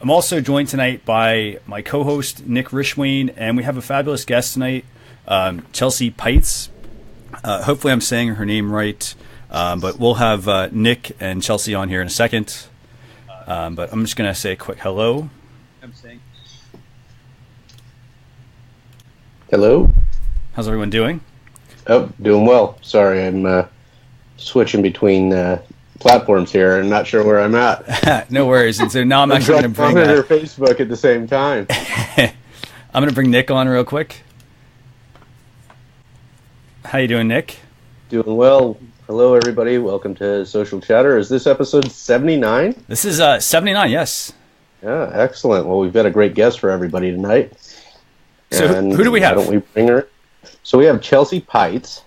I'm also joined tonight by my co-host, Nick Rishwain, and we have a fabulous guest tonight, Chelsea Peitz. Hopefully I'm saying her name right, but we'll have Nick and Chelsea on here in a second. But I'm just going to say a quick hello. Hello. How's everyone doing? Oh, doing well. Sorry, I'm switching between platforms here. I'm not sure where I'm at. No worries. And so now I'm actually going to bring her Facebook at the same time. I'm going to bring Nick on real quick. How you doing, Nick? Doing well. Hello, everybody. Welcome to Social Chatter. Is this episode 79? This is 79, yes. Yeah, excellent. Well, we've got a great guest for everybody tonight. So who do we have? Why don't we bring her? So we have Chelsea Peitz.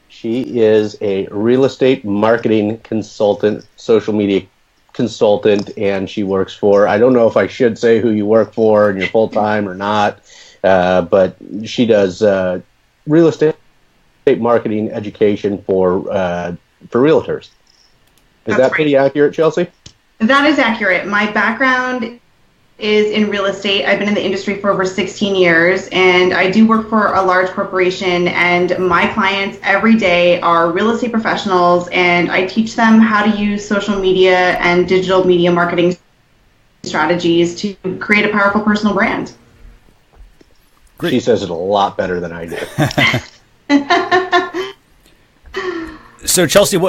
She is a real estate marketing consultant, social media consultant, and she works for, I don't know if I should say who you work for and you're full-time or not, but she does real estate marketing education for realtors. Is that pretty accurate, Chelsea? That is accurate. My background is in real estate. I've been in the industry for over 16 years, and I do work for a large corporation, and my clients every day are real estate professionals, and I teach them how to use social media and digital media marketing strategies to create a powerful personal brand. Great. She says it a lot better than I do. So Chelsea,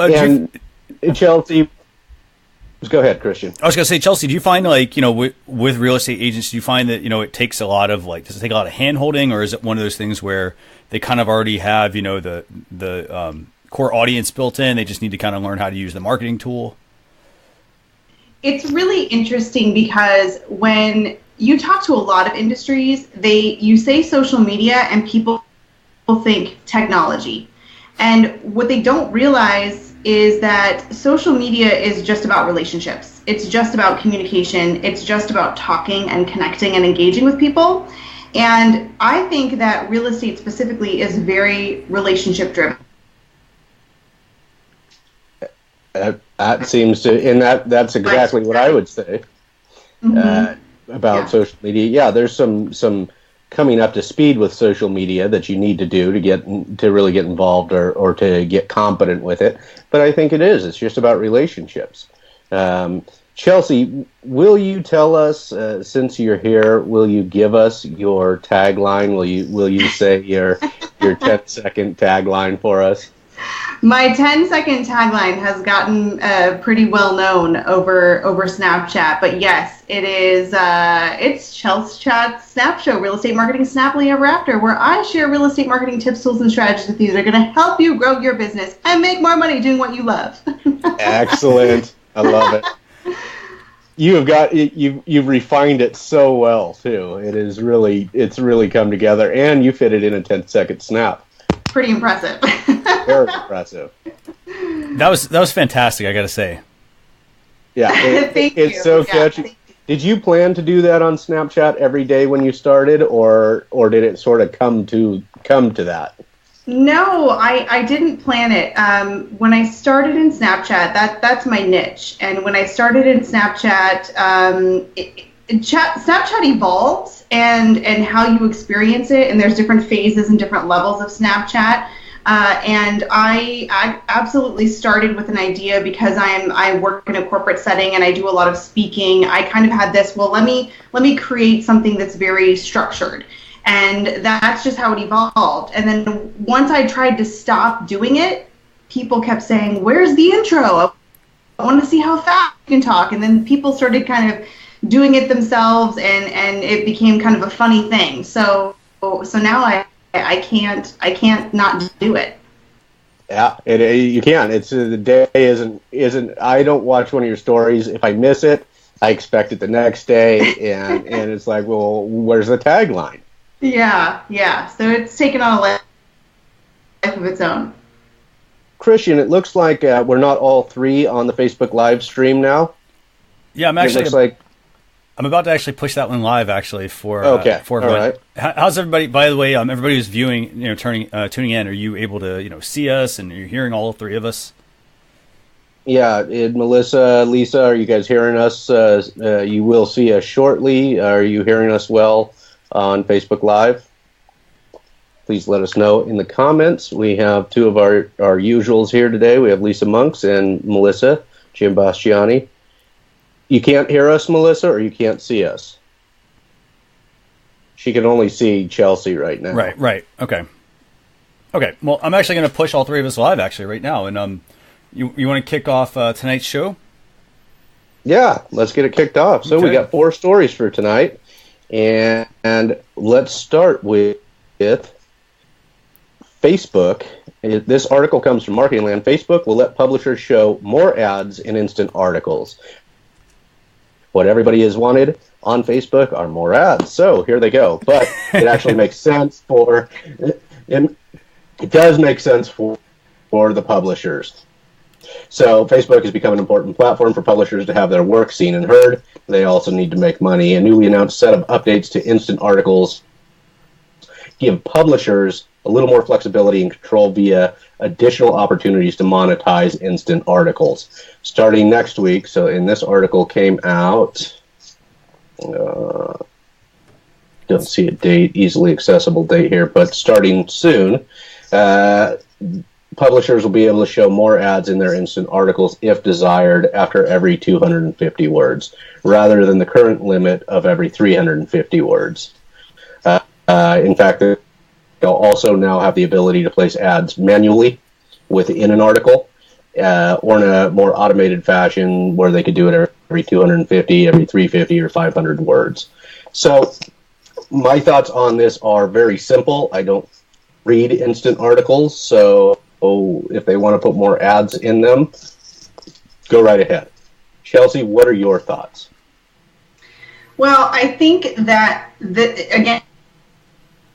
Chelsea, go ahead, Christian. I was going to say, Chelsea, do you find with real estate agents, do you find that, it takes a lot of does it take a lot of hand holding, or is it one of those things where they kind of already have, the core audience built in? They just need to kind of learn how to use the marketing tool. It's really interesting because when you talk to a lot of industries, you say social media and people think technology. And what they don't realize is that social media is just about relationships. It's just about communication. It's just about talking and connecting and engaging with people. And I think that real estate specifically is very relationship driven. That seems to, and that's exactly what I would say about social media. Yeah, there's some coming up to speed with social media that you need to do to really get involved or to get competent with it. But I think it's just about relationships. Chelsea, will you tell us, since you're here, will you give us your tagline? Will you say your 10-second tagline for us? My 10-second tagline has gotten pretty well known over Snapchat, but yes, it is. It's Chelsea Chat Snap Show, Real Estate Marketing Snappily Ever After, where I share real estate marketing tips, tools, and strategies with you that are going to help you grow your business and make more money doing what you love. Excellent, I love it. You've refined it so well too. It's really come together, and you fit it in a 10-second snap. Pretty impressive. Very impressive. That was fantastic, I gotta say. Yeah, it's so catchy. Did you plan to do that on Snapchat every day when you started, or did it sort of come to that? No, I didn't plan it. When I started in Snapchat, that's my niche, and when I started in Snapchat, Snapchat evolves and how you experience it, and there's different phases and different levels of Snapchat. And I absolutely started with an idea because I work in a corporate setting and I do a lot of speaking. I kind of had this, well, let me create something that's very structured. And that's just how it evolved. And then once I tried to stop doing it, people kept saying, "Where's the intro? I want to see how fast you can talk." And then people started kind of doing it themselves, and it became kind of a funny thing. So now I can't not do it. Yeah, you can't. It's the day isn't. I don't watch one of your stories. If I miss it, I expect it the next day, and it's like, well, where's the tagline? Yeah. So it's taken on a life of its own. Christian, it looks like we're not all three on the Facebook live stream now. Yeah, I'm about to actually push that one live for everyone. All right. How's everybody? By the way, everybody who's viewing, tuning in, are you able to see us, and you're hearing all three of us? Yeah, Melissa, Lisa, are you guys hearing us? You will see us shortly. Are you hearing us well on Facebook Live? Please let us know in the comments. We have two of our usuals here today. We have Lisa Monks and Melissa Jim Bastiani. You can't hear us, Melissa, or you can't see us? She can only see Chelsea right now. Right. Okay. Well, I'm actually going to push all three of us live actually right now. And you want to kick off tonight's show? Yeah, let's get it kicked off. So we got 4 stories for tonight. And let's start with Facebook. This article comes from Marketing Land. Facebook will let publishers show more ads in instant articles. What everybody has wanted on Facebook are more ads. So here they go. But it actually makes sense it does make sense for the publishers. So Facebook has become an important platform for publishers to have their work seen and heard. They also need to make money. A newly announced set of updates to instant articles give publishers a little more flexibility and control via additional opportunities to monetize instant articles. Starting next week, so in this article came out, don't see a date, easily accessible date here, but starting soon, publishers will be able to show more ads in their instant articles if desired after every 250 words, rather than the current limit of every 350 words. In fact, they'll also now have the ability to place ads manually within an article, or in a more automated fashion where they could do it every 250, every 350, or 500 words. So my thoughts on this are very simple. I don't read instant articles, so if they want to put more ads in them, go right ahead. Chelsea, what are your thoughts? Well, I think that, again,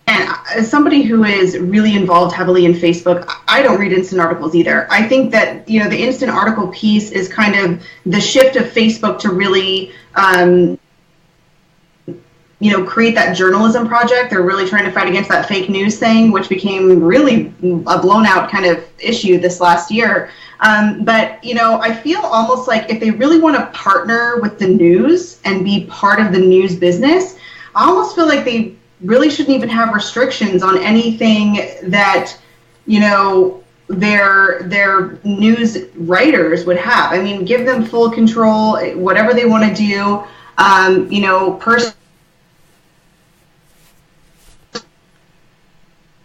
as somebody who is really involved heavily in Facebook, I don't read instant articles either. I think that, the instant article piece is kind of the shift of Facebook to really, create that journalism project. They're really trying to fight against that fake news thing, which became really a blown out kind of issue this last year. But I feel almost like if they really want to partner with the news and be part of the news business, I almost feel like they really shouldn't even have restrictions on anything that, their news writers would have. I mean, give them full control, whatever they want to do,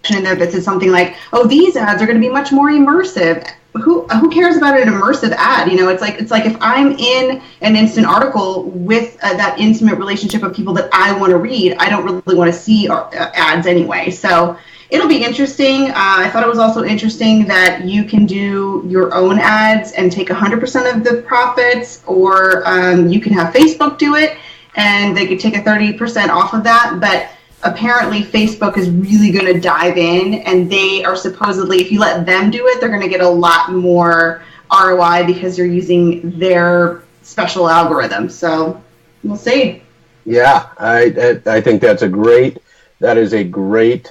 in there that says something like, "Oh, these ads are going to be much more immersive." Who cares about an immersive ad? It's like if I'm in an instant article with that intimate relationship of people that I want to read, I don't really want to see ads anyway. So it'll be interesting. I thought it was also interesting that you can do your own ads and take 100% of the profits, or you can have Facebook do it and they could take a 30% off of that. But apparently Facebook is really going to dive in, and they are supposedly, if you let them do it, they're going to get a lot more ROI because you're using their special algorithm. So we'll see. Yeah, I think that is a great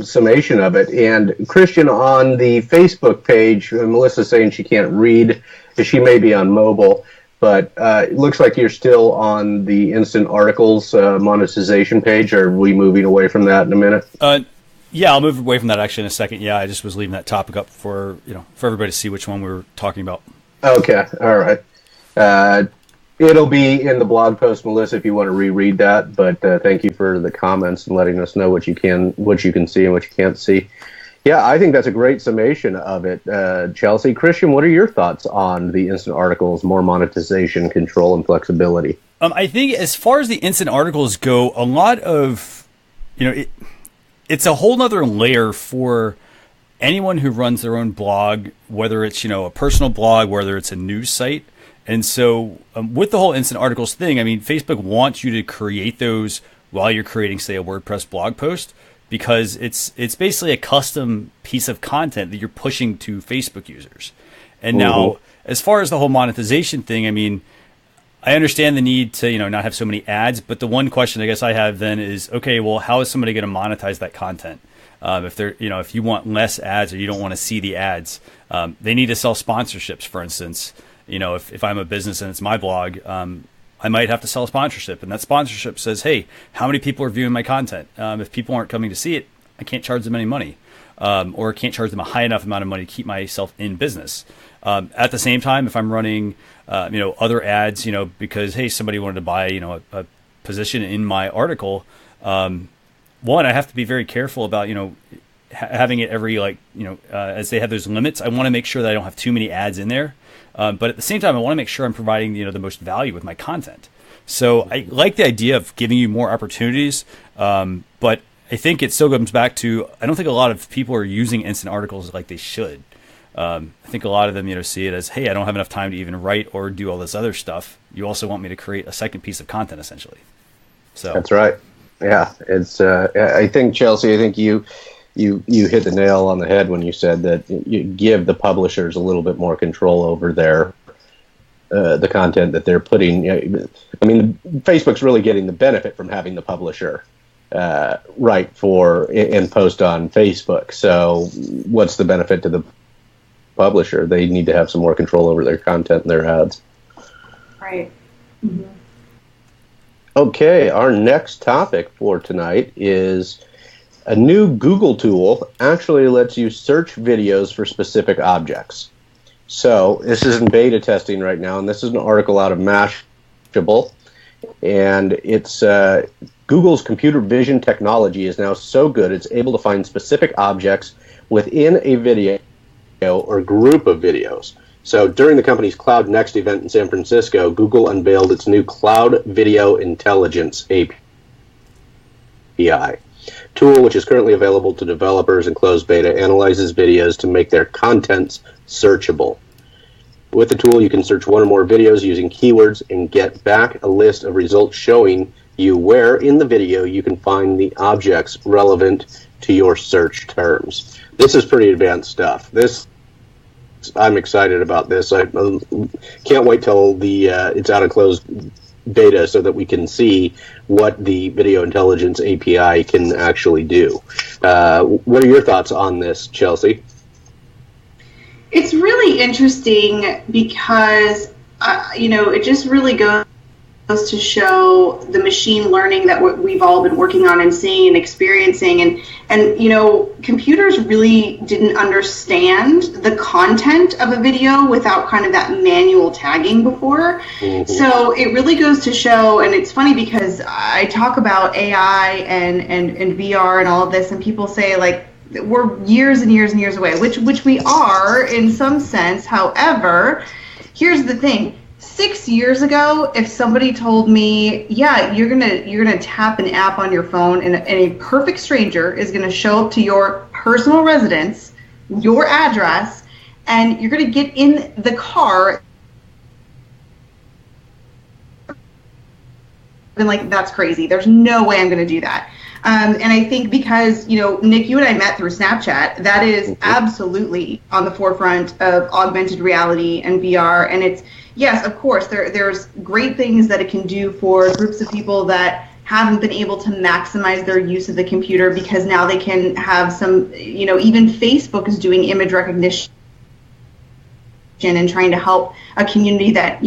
summation of it. And Christian, on the Facebook page, Melissa's saying she can't read, she may be on mobile, but it looks like you're still on the instant articles monetization page. Are we moving away from that in a minute? Yeah, I'll move away from that actually in a second. Yeah, I just was leaving that topic up for everybody to see which one we were talking about. Okay, all right. It'll be in the blog post, Melissa, if you want to reread that. But thank you for the comments and letting us know what you can see and what you can't see. Yeah, I think that's a great summation of it, Chelsea. Christian, what are your thoughts on the instant articles, more monetization, control, and flexibility? I think as far as the instant articles go, a lot of, it's a whole nother layer for anyone who runs their own blog, whether it's, a personal blog, whether it's a news site. And so with the whole instant articles thing, I mean, Facebook wants you to create those while you're creating, say, a WordPress blog post, because it's basically a custom piece of content that you're pushing to Facebook users. And now, as far as the whole monetization thing, I mean, I understand the need to, not have so many ads, but the one question I guess I have then is, okay, well, how is somebody going to monetize that content? If they're, if you want less ads or you don't want to see the ads, they need to sell sponsorships, for instance. If I'm a business and it's my blog, I might have to sell a sponsorship, and that sponsorship says, hey, how many people are viewing my content? If people aren't coming to see it, I can't charge them any money, or can't charge them a high enough amount of money to keep myself in business. At the same time, if I'm running, other ads, because, hey, somebody wanted to buy, a position in my article, one, I have to be very careful about, having it every, as they have those limits, I want to make sure that I don't have too many ads in there. But at the same time, I want to make sure I'm providing, the most value with my content. So I like the idea of giving you more opportunities. But I think it still comes back to, I don't think a lot of people are using instant articles like they should. I think a lot of them, see it as, hey, I don't have enough time to even write or do all this other stuff. You also want me to create a second piece of content, essentially. So that's right. Yeah, it's. I think, Chelsea, you hit the nail on the head when you said that you give the publishers a little bit more control over their the content that they're putting. I mean, Facebook's really getting the benefit from having the publisher write for and post on Facebook. So what's the benefit to the publisher? They need to have some more control over their content and their ads. Right. Mm-hmm. Okay, our next topic for tonight is a new Google tool actually lets you search videos for specific objects. So this is in beta testing right now, and this is an article out of Mashable, and it's Google's computer vision technology is now so good it's able to find specific objects within a video or group of videos. So during the company's Cloud Next event in San Francisco, Google unveiled its new Cloud Video Intelligence API tool, which is currently available to developers in closed beta, analyzes videos to make their contents searchable. With the tool, you can search one or more videos using keywords and get back a list of results showing you where in the video you can find the objects relevant to your search terms. This is pretty advanced stuff. I'm excited about this. I can't wait till it's out of closed beta so that we can see what the Video Intelligence API can actually do. What are your thoughts on this, Chelsea? It's really interesting because, it just really goes to show the machine learning that we've all been working on and seeing and experiencing. And computers really didn't understand the content of a video without kind of that manual tagging before. Mm-hmm. So it really goes to show, and it's funny because I talk about AI and VR and all of this, and people say, like, we're years and years and years away, which we are in some sense. However, here's the thing. 6 years ago, if somebody told me, yeah, you're gonna tap an app on your phone and a perfect stranger is gonna show up to your personal residence, your address, and you're gonna get in the car, and like, that's crazy. There's no way I'm gonna do that. And I think because, Nick, you and I met through Snapchat, that is absolutely on the forefront of augmented reality and VR. And it's, yes, of course, there's great things that it can do for groups of people that haven't been able to maximize their use of the computer, because now they can have some, even Facebook is doing image recognition and trying to help a community that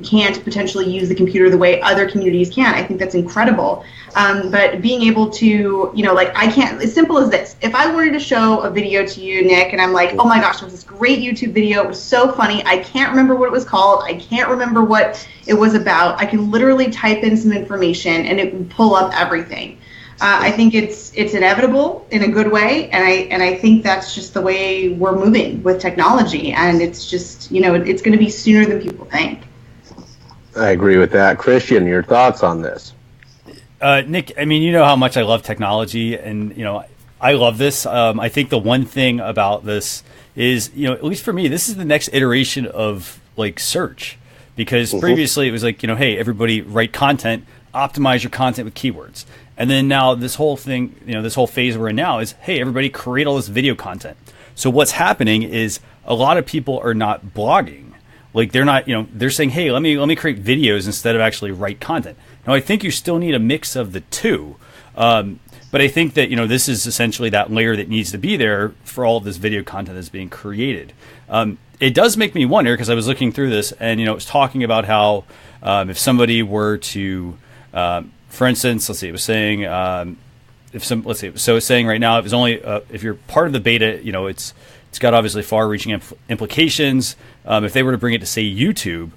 can't potentially use the computer the way other communities can. I think that's incredible. But being able to, I can't, as simple as this, if I wanted to show a video to you, Nick, and I'm like, oh my gosh, there was this great YouTube video, it was so funny, I can't remember what it was called, I can't remember what it was about, I can literally type in some information and it will pull up everything. I think it's inevitable in a good way, and I think that's just the way we're moving with technology, and it's just, it's going to be sooner than people think. I agree with that. Christian, your thoughts on this? Nick, I mean, you know how much I love technology, and I love this. I think the one thing about this is, at least for me, this is the next iteration of like search, because previously it was like, hey, everybody write content, optimize your content with keywords. And then now this whole thing, this whole phase we're in now is, hey, everybody create all this video content. So what's happening is a lot of people are not blogging. Like they're not, they're saying, hey, let me create videos instead of actually write content. Now I think you still need a mix of the two. But But I think that, this is essentially that layer that needs to be there for all of this video content that's being created. It does make me wonder, because I was looking through this, and it was talking about how if somebody were to, for instance, let's see, it was saying so it's saying right now, if it's only if you're part of the beta, it's got obviously far-reaching implications. If they were to bring it to, say, YouTube,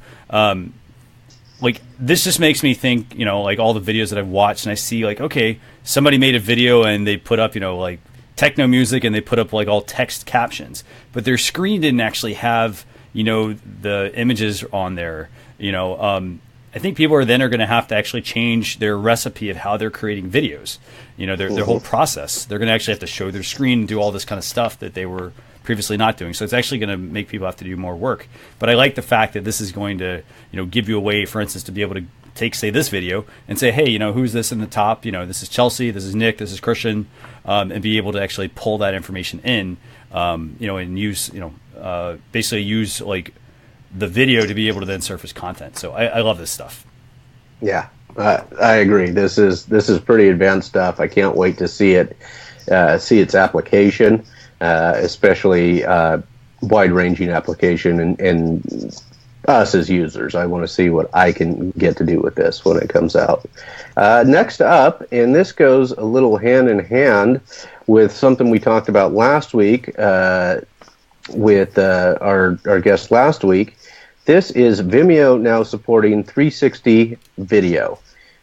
like, this just makes me think, like all the videos that I've watched, and I see like, okay, somebody made a video and they put up, like techno music, and they put up like all text captions, but their screen didn't actually have, the images on there. I think people are going to have to actually change their recipe of how they're creating videos. Their whole process. They're going to actually have to show their screen and do all this kind of stuff that they were previously not doing. So it's actually going to make people have to do more work. But I like the fact that this is going to, give you a way, for instance, to be able to take, say, this video and say, hey, who's this in the top? This is Chelsea, this is Nick, this is Christian, and be able to actually pull that information in, and use, basically use like the video to be able to then surface content. So I love this stuff. Yeah, I agree. This is pretty advanced stuff. I can't wait to see its application, especially wide-ranging application and us as users. I want to see what I can get to do with this when it comes out. Next up, and this goes a little hand in hand with something we talked about last week with our guest last week. This is Vimeo now supporting 360 video.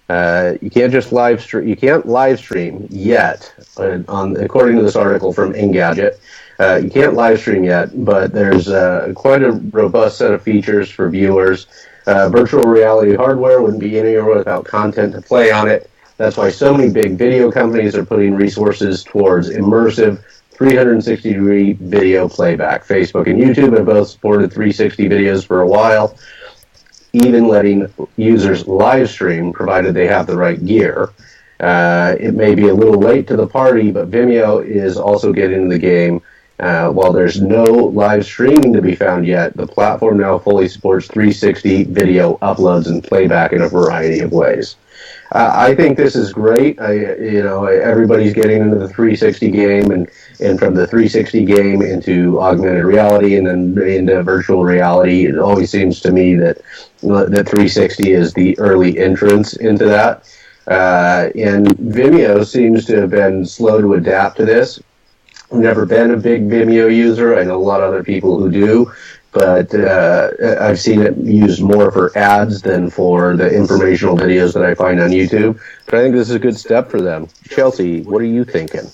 You can't just live stream. You can't live stream yet. According to this article from Engadget, you can't live stream yet, but there's quite a robust set of features for viewers. Virtual reality hardware wouldn't be anywhere without content to play on it. That's why so many big video companies are putting resources towards immersive 360-degree video playback. Facebook and YouTube have both supported 360 videos for a while, even letting users live stream, provided they have the right gear. It may be a little late to the party, but Vimeo is also getting in the game. While there's no live streaming to be found yet, the platform now fully supports 360 video uploads and playback in a variety of ways. I think this is great. Everybody's getting into the 360 game, and from the 360 game into augmented reality and then into virtual reality. It always seems to me that 360 is the early entrance into that. And Vimeo seems to have been slow to adapt to this. I've never been a big Vimeo user. I know a lot of other people who do, but I've seen it used more for ads than for the informational videos that I find on YouTube. But I think this is a good step for them. Chelsea, what are you thinking?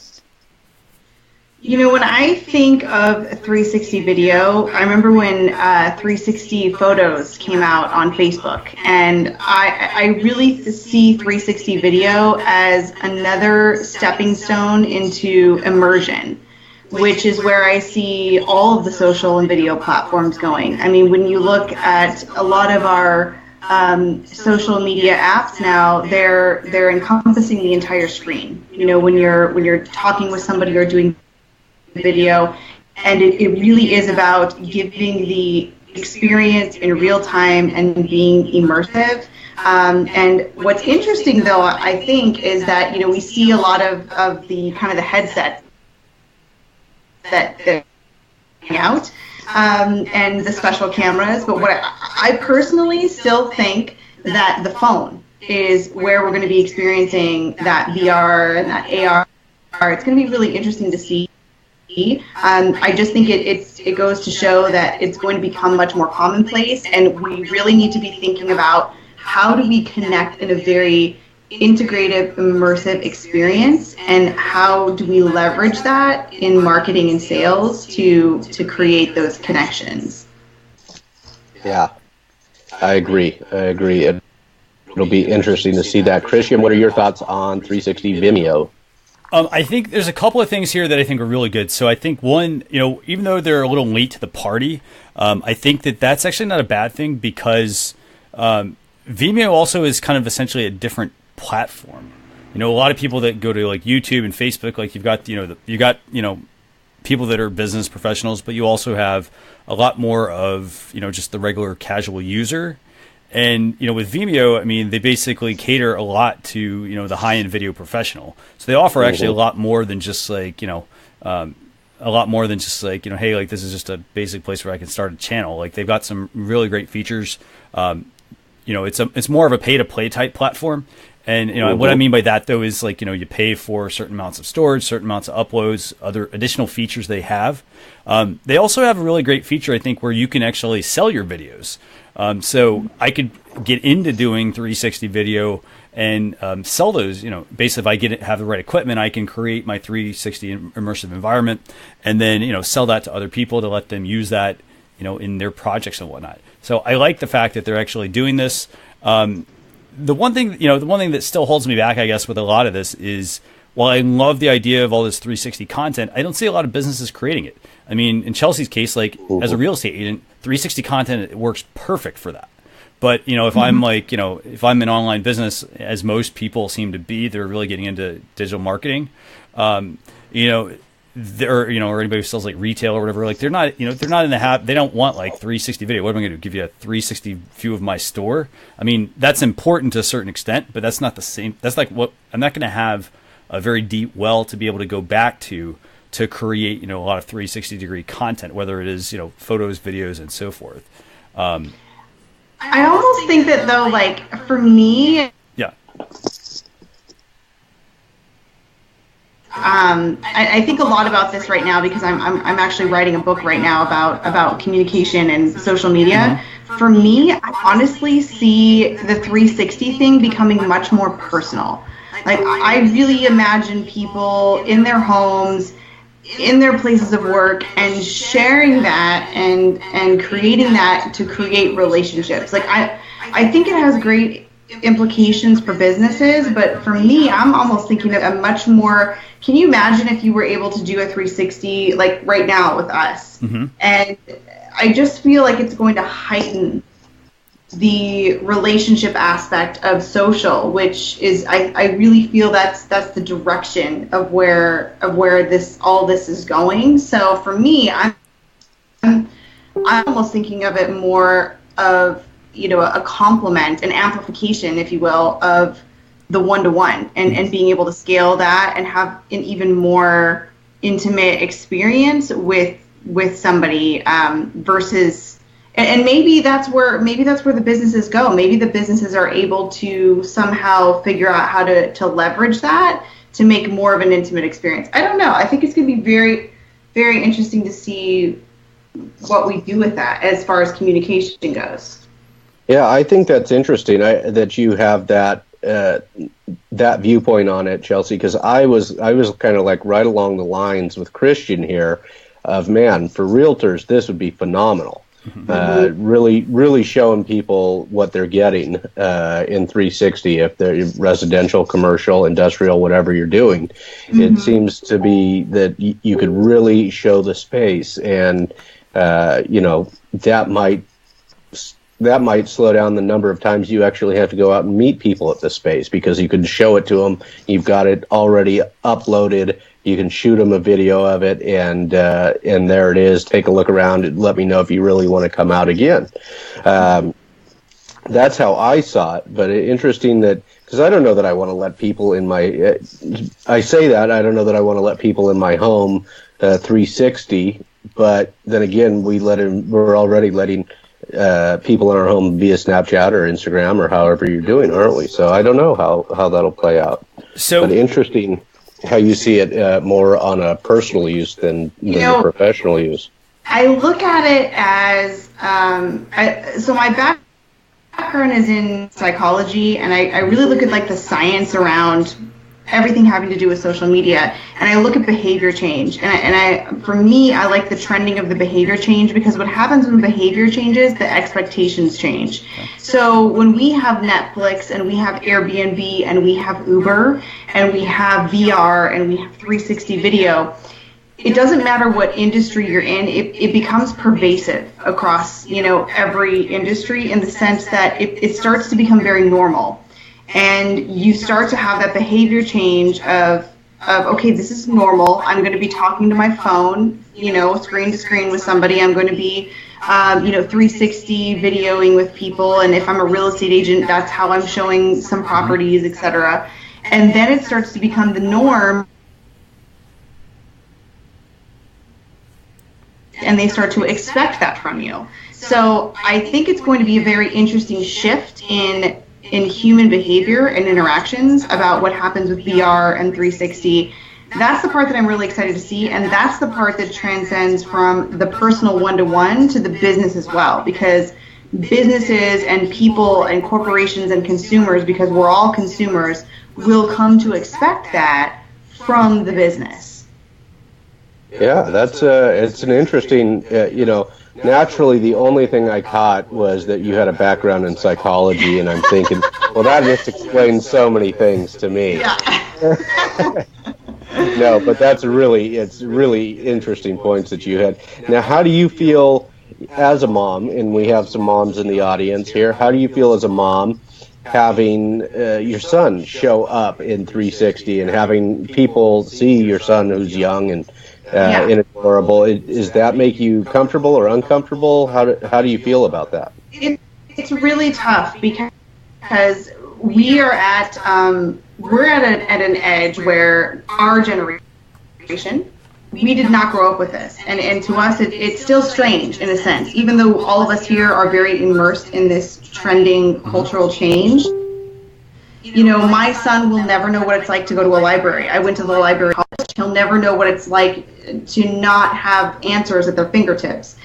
When I think of 360 video, I remember when 360 photos came out on Facebook, and I really see 360 video as another stepping stone into immersion, which is where I see all of the social and video platforms going. I mean, when you look at a lot of our social media apps now, they're encompassing the entire screen. When you're talking with somebody or doing video, and it really is about giving the experience in real time and being immersive. And what's interesting, though, I think, is that we see a lot of the kind of the headset that out and the special cameras. But what I personally still think that the phone is where we're going to be experiencing that VR and that AR. It's going to be really interesting to see. I just think it goes to show that it's going to become much more commonplace, and we really need to be thinking about how do we connect in a very integrative, immersive experience, and how do we leverage that in marketing and sales to create those connections. Yeah, I agree. It'll be interesting to see that. Christian, what are your thoughts on 360 Vimeo? I think there's a couple of things here that I think are really good. So I think one, even though they're a little late to the party, I think that's actually not a bad thing, because Vimeo also is kind of essentially a different platform. A lot of people that go to like YouTube and Facebook, like you've got people that are business professionals, but you also have a lot more of just the regular casual user. And, with Vimeo, I mean, they basically cater a lot to, the high-end video professional. So they offer actually a lot more than just like, hey, like this is just a basic place where I can start a channel. Like they've got some really great features. It's more of a pay-to-play type platform. And, what I mean by that, though, is like, you pay for certain amounts of storage, certain amounts of uploads, other additional features they have. They also have a really great feature, I think, where you can actually sell your videos. So I could get into doing 360 video and sell those. Basically, if I have the right equipment, I can create my 360 immersive environment and then, sell that to other people to let them use that, in their projects and whatnot. So I like the fact that they're actually doing this. The one thing that still holds me back, I guess, with a lot of this is, while I love the idea of all this 360 content, I don't see a lot of businesses creating it. I mean, in Chelsea's case, like as a real estate agent, 360 content, it works perfect for that. But, if I'm like, if I'm an online business, as most people seem to be, they're really getting into digital marketing, or anybody who sells like retail or whatever, like they're not in the they don't want like 360 video. What am I going to do? Give you a 360 view of my store? I mean, that's important to a certain extent, but that's not the same. That's like I'm not going to have a very deep well to be able to go back to create, a lot of 360 degree content, whether it is, photos, videos, and so forth. I almost think that though, like for me, yeah. I think a lot about this right now because I'm actually writing a book right now about communication and social media. For me, I honestly see the 360 thing becoming much more personal. Like I really imagine people in their homes, in their places of work, and sharing that and creating that to create relationships. Like I think it has great implications for businesses, but for me, I'm almost thinking of a much more. Can you imagine if you were able to do a 360 like right now with us? Mm-hmm. And I just feel like it's going to heighten the relationship aspect of social, which is I really feel that's the direction of where all this is going. So for me, I'm almost thinking of it more of a complement, an amplification, if you will, of the one-to-one and being able to scale that and have an even more intimate experience with somebody versus and maybe that's where the businesses go. Maybe the businesses are able to somehow figure out how to leverage that to make more of an intimate experience. I don't know. I think it's going to be very, very interesting to see what we do with that as far as communication goes. Yeah, I think that's interesting that you have that viewpoint on it, Chelsea, because I was kind of like right along the lines with Christian here of, man, for realtors, this would be phenomenal. Mm-hmm. Really showing people what they're getting in 360 if they're residential, commercial, industrial, whatever you're doing. Mm-hmm. It seems to be that you could really show the space, and that might slow down the number of times you actually have to go out and meet people at the space, because you can show it to them. You've got it already uploaded. You can shoot them a video of it, and there it is. Take a look around and let me know if you really want to come out again. That's how I saw it. But interesting that, because I don't know that I want to let people in my. I say that I don't know that I want to let people in my home 360. But then again, we're already letting people in our home via Snapchat or Instagram or however you're doing, aren't we? So I don't know how that'll play out. But interesting how you see it more on a personal use than a professional use. I look at it as so my background is in psychology, and I really look at like the science around everything having to do with social media, and I look at behavior change, and for me, I like the trending of the behavior change, because what happens when behavior changes, the expectations change. So when we have Netflix and we have Airbnb and we have Uber and we have VR and we have 360 video, it doesn't matter what industry you're in, it becomes pervasive across every industry, in the sense that it starts to become very normal. And you start to have that behavior change of okay, this is normal. I'm going to be talking to my phone, screen to screen with somebody. I'm going to be 360 videoing with people, and if I'm a real estate agent, that's how I'm showing some properties, etc. And then it starts to become the norm, and they start to expect that from you. So I think it's going to be a very interesting shift in human behavior and interactions about what happens with VR and 360. That's the part that I'm really excited to see, and that's the part that transcends from the personal one-to-one to the business as well, because businesses and people and corporations and consumers, because we're all consumers, will come to expect that from the business. Yeah, that's it's an interesting, naturally the only thing I caught was that you had a background in psychology, and I'm thinking, well, that just explains so many things to me. Yeah. No, but it's really interesting points that you had. Now, how do you feel as a mom, and we have some moms in the audience here, how do you feel as a mom having your son show up in 360 and having people see your son who's young and adorable? Does that make you comfortable or uncomfortable? How do you feel about that? It's really tough because we are at an edge where our generation, we did not grow up with this, and to us it's still strange in a sense, even though all of us here are very immersed in this trending cultural change. My son will never know what it's like to go to a library. I went to the library college. He'll never know what it's like to not have answers at their fingertips.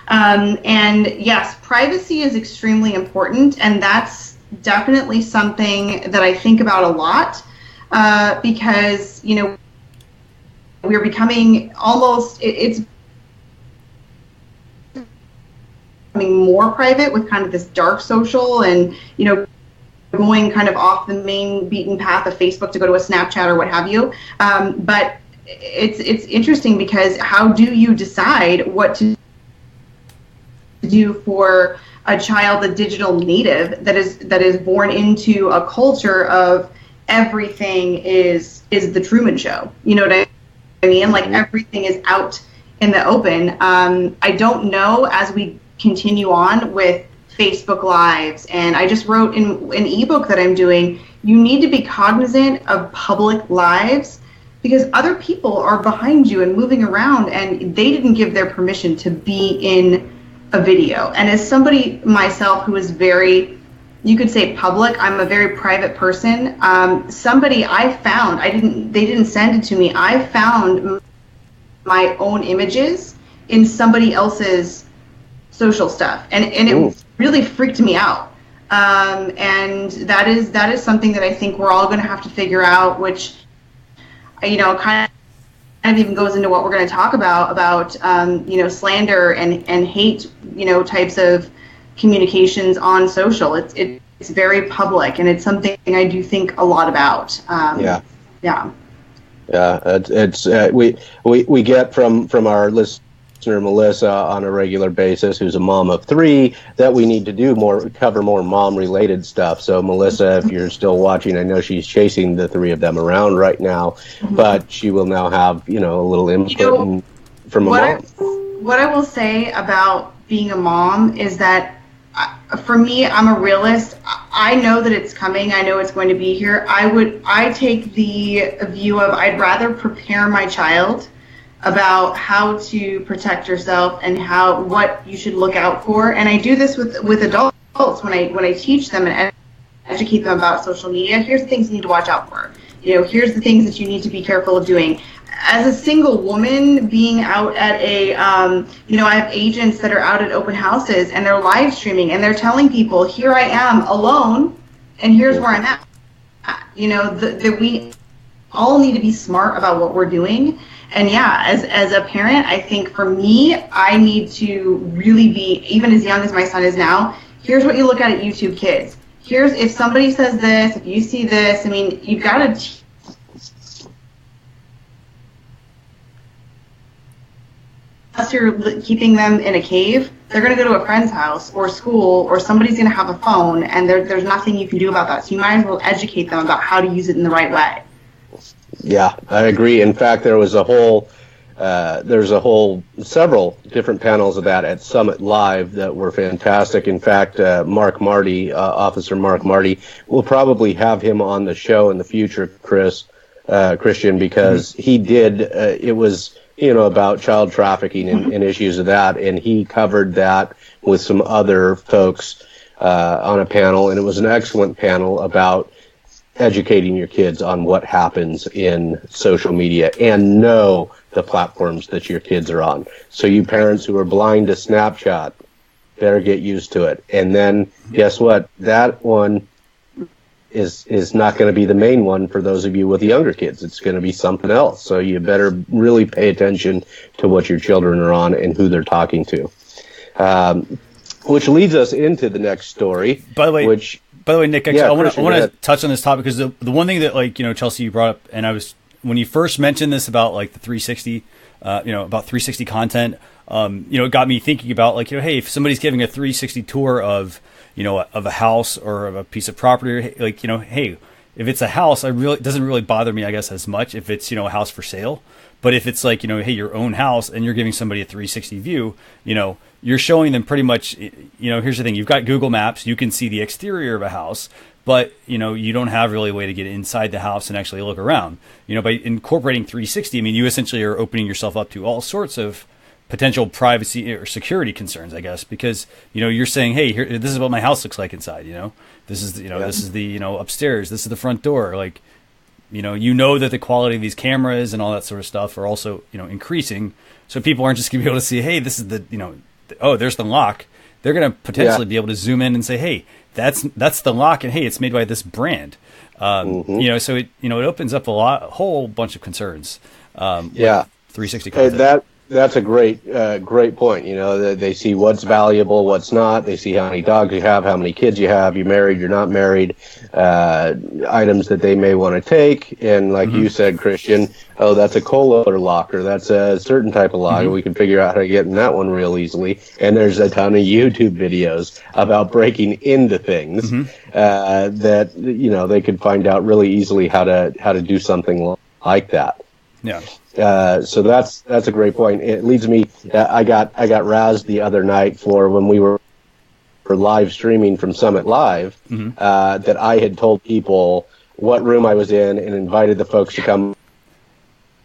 And yes, privacy is extremely important, and that's definitely something that I think about a lot, because we're becoming it's becoming more private with kind of this dark social, and going kind of off the main beaten path of Facebook to go to a Snapchat or what have you. But it's interesting, because how do you decide what to do for a child, a digital native that is born into a culture of everything is the Truman Show? You know what I mean? Like, everything is out in the open. I don't know, as we continue on with Facebook Lives, and I just wrote in an ebook that I'm doing, you need to be cognizant of public lives, because other people are behind you and moving around, and they didn't give their permission to be in a video. And as somebody myself who is very, you could say, public, I'm a very private person. Somebody I found, they didn't send it to me. I found my own images in somebody else's social stuff, and it really freaked me out. And that is something that I think we're all going to have to figure out, which kind of even goes into what we're going to talk about slander and hate, types of communications on social. It's very public, and it's something I do think a lot about. It's we get from our listeners listener Melissa on a regular basis, who's a mom of 3, that we need to cover more mom-related stuff. So Melissa, if you're still watching, I know she's chasing the 3 of them around right now, but she will now have, a little input from a mom. What I will say about being a mom is that for me, I'm a realist. I know that it's coming. I know it's going to be here. I take the view of I'd rather prepare my child about how to protect yourself and what you should look out for. And I do this with adults when I teach them and educate them about social media. Here's the things you need to watch out for. Here's the things that you need to be careful of doing. As a single woman being out at I have agents that are out at open houses and they're live streaming and they're telling people, here I am alone and here's where I'm at. We all need to be smart about what we're doing. And yeah, as a parent, I think for me, I need to really be, even as young as my son is now, here's what you look at YouTube Kids. Here's, if somebody says this, if you see this, you've got to unless you're keeping them in a cave, they're going to go to a friend's house or school, or somebody's going to have a phone, and there's nothing you can do about that. So you might as well educate them about how to use it in the right way. Yeah, I agree. In fact, there's several different panels of that at Summit Live that were fantastic. In fact, Mark Marty, Officer Mark Marty, we'll probably have him on the show in the future, Christian, because he did, it was, about child trafficking and issues of that, and he covered that with some other folks on a panel, and it was an excellent panel about educating your kids on what happens in social media and know the platforms that your kids are on. So you parents who are blind to Snapchat better get used to it. And then guess what? That one is not going to be the main one for those of you with younger kids. It's going to be something else. So you better really pay attention to what your children are on and who they're talking to. Which leads us into the next story. By the way, Nick, actually, I want to touch on this topic because the one thing that Chelsea, you brought up, and when you first mentioned this about the 360, about 360 content, it got me thinking about hey, if somebody's giving a 360 tour of a house or of a piece of property, hey, if it's a house, it doesn't really bother me, I guess, as much if it's a house for sale. But if it's hey, your own house and you're giving somebody a 360 view, you're showing them pretty much, here's the thing, you've got Google Maps, you can see the exterior of a house, but, you don't have really a way to get inside the house and actually look around. By incorporating 360, you essentially are opening yourself up to all sorts of potential privacy or security concerns, I guess, because, you're saying, hey, here, this is what my house looks like inside, this is, this is the, upstairs, this is the front door, that the quality of these cameras and all that sort of stuff are also, increasing. So people aren't just going to be able to see, hey, this is the, oh, there's the lock. They're going to potentially be able to zoom in and say, hey, that's the lock, and hey, it's made by this brand. So it it opens up a whole bunch of concerns. 360 content. That's a great point. They see what's valuable, what's not. They see how many dogs you have, how many kids you have, you're married, you're not married, items that they may want to take. And like you said, Christian, oh, that's a Kohler lock, or that's a certain type of lock. We can figure out how to get in that one real easily. And there's a ton of YouTube videos about breaking into things that they could find out really easily how to do something like that. Yeah. So that's a great point. It leads me. I got razzed the other night for when we were live streaming from Summit Live that I had told people what room I was in and invited the folks to come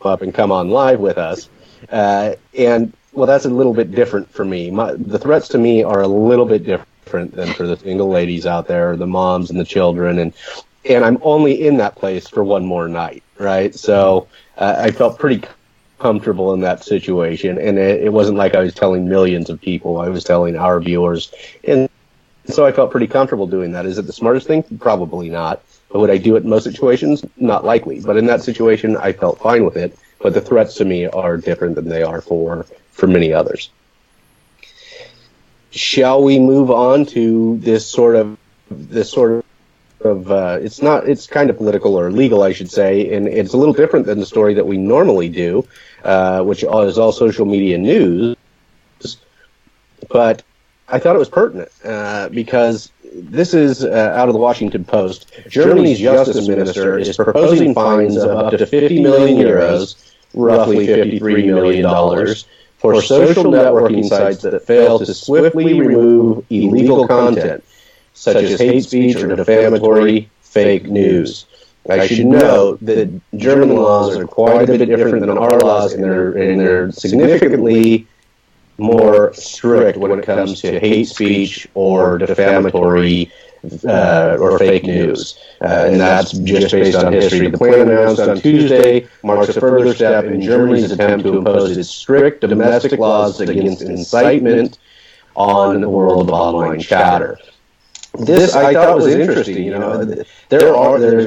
up and come on live with us. And well, that's a little bit different for me. The threats to me are a little bit different than for the single ladies out there, the moms and the children, and I'm only in that place for one more night, right? So. I felt pretty comfortable in that situation, and it wasn't like I was telling millions of people. I was telling our viewers, and so I felt pretty comfortable doing that. Is it the smartest thing? Probably not. But would I do it in most situations? Not likely. But in that situation, I felt fine with it. But the threats to me are different than they are for many others. Shall we move on to this sort of it's kind of political or legal, I should say, and it's a little different than the story that we normally do, which is all social media news. But I thought it was pertinent because this is out of the Washington Post. Germany's justice minister is proposing fines of up to 50 million euros, roughly $53 million, for social networking sites that fail to swiftly remove illegal content, such as hate speech or defamatory fake news. I should note that German laws are quite a bit different than our laws, and they're significantly more strict when it comes to hate speech or defamatory or fake news. And that's just based on history. The plan announced on Tuesday marks a further step in Germany's attempt to impose its strict domestic laws against incitement on the world of online chatter. This I thought was interesting. You know,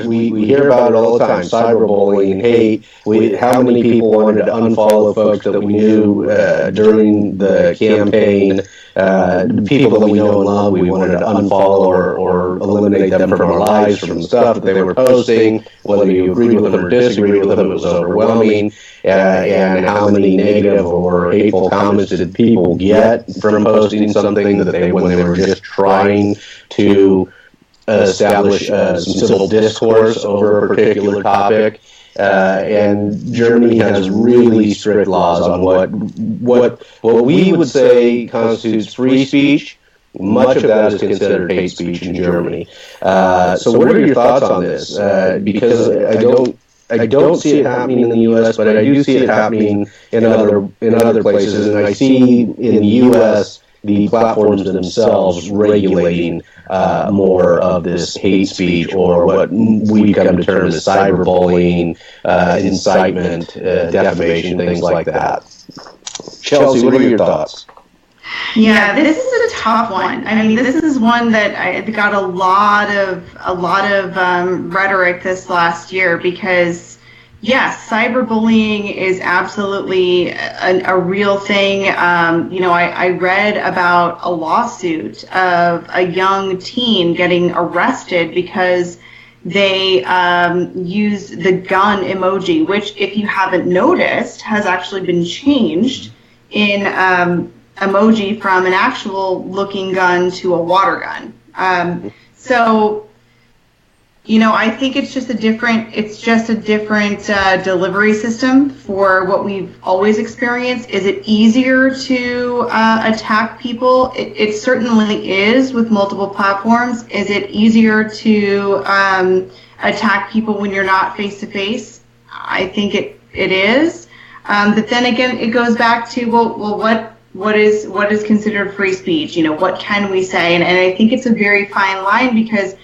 we hear about it all the time: cyberbullying, hate. How many people wanted to unfollow folks that we knew during the campaign? People that we know and love, we wanted to unfollow or eliminate them from our lives, from the stuff that they were posting. Whether you agreed with them or disagreed with them, it was overwhelming. And how many negative or hateful comments did people get from posting something that when they were just trying to establish some civil discourse over a particular topic? and Germany has really strict laws on what we would say constitutes free speech. Much of that is considered hate speech in Germany. So what are your thoughts on this? Because I don't see it happening in the U.S., but I do see it happening in other places, and I see in the U.S. the platforms themselves regulating more of this hate speech, or what we come to term as cyberbullying, incitement, defamation, things like that. Chelsea, what are your thoughts? Yeah, this is a tough one. I mean, this is one that I got a lot of rhetoric this last year because, yes, cyberbullying is absolutely a real thing. I read about a lawsuit of a young teen getting arrested because they used the gun emoji, which, if you haven't noticed, has actually been changed in emoji from an actual looking gun to a water gun. So, I think it's just a different delivery system for what we've always experienced. Is it easier to attack people? It certainly is with multiple platforms. Is it easier to attack people when you're not face to face? I think it is. But then again, it goes back to, what is considered free speech? What can we say? And I think it's a very fine line because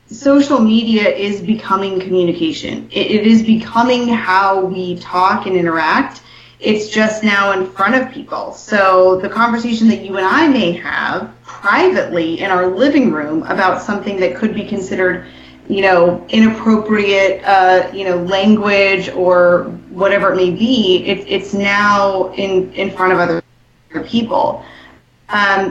social media is becoming communication. It is becoming how we talk and interact. It's just now in front of people. So the conversation that you and I may have privately in our living room about something that could be considered, inappropriate, language or whatever it may be, it's now in front of other people.